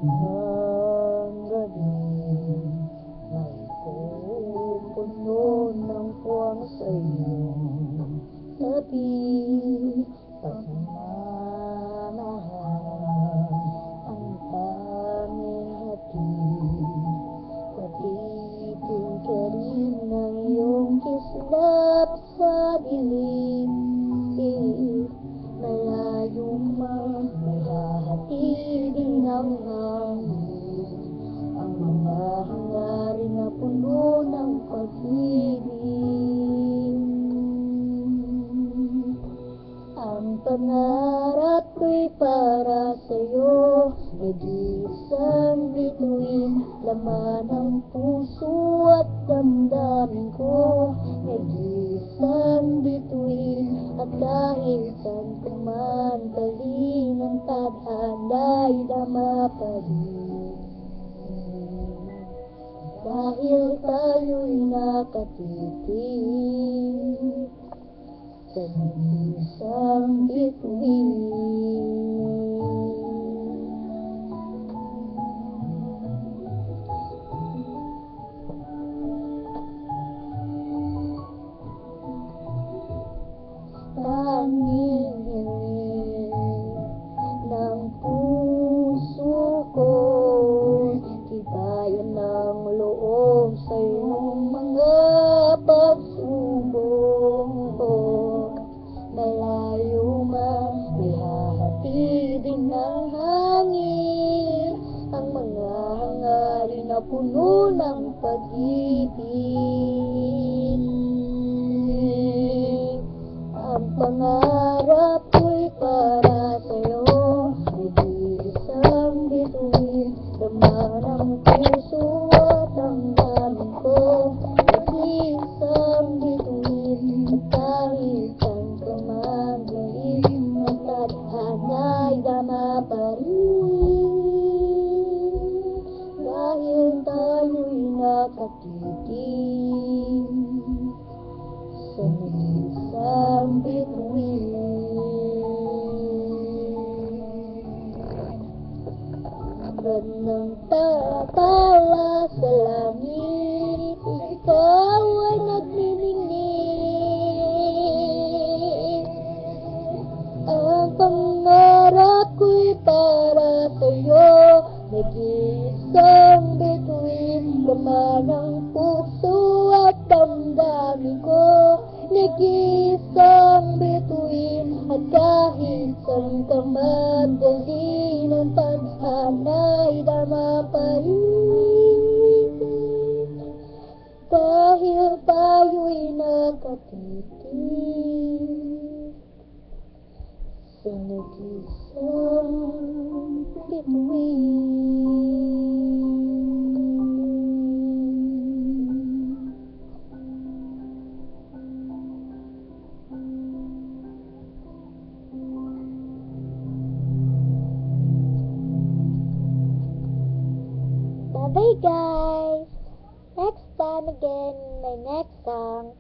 Ang gabi ay pupuno ng puwang sa iyong tabi. Pagmamahal ang tanging hatid, patitin ka rin ng iyong kislap sa dilim. Malayo man may hahatidin ang hangin, ang mga hangarin na puno ng pag-ibig. Ang pangarap ko'y para sa'yo, nag-iisang bituin, laman ng puso at damdamin ko. Nag-iisang bituin, at kahit saan ka man dalhin, ang tadhana'y dama pa rin. Dahil tayo'y nakatitig sa nag-iisang bituin. Tanging hiling ng puso ko, tibayan ng loob sa iyong mga pagsubok. Malayo man may hahatidin ng hangin, ang mga hangarin na puno ng pag-ibig. Ang pangarap ko'y para sa'yo, nag-iisang bituin, laman ng puso at ang damdamin ko. Nag-iisang bituin, at kahit saan ka man dalhin, ang tadhana'y dama pa rin. Dahil tayo'y nakatitig sa nag-iisang bituin. Agad ng tatala sa langit, ikaw ay nagniningning. Ang pangarap ko'y para sa'yo, nag-iisang bituin, laman ng puso at damdamin ko. Nag-iisang bituin, at kahit saan ka man dalhin, ang tadhana'y dama pa rin. Dahil tayo'y nakatitig sa nag-iisang bituin. Bye guys! Next time again, my next song.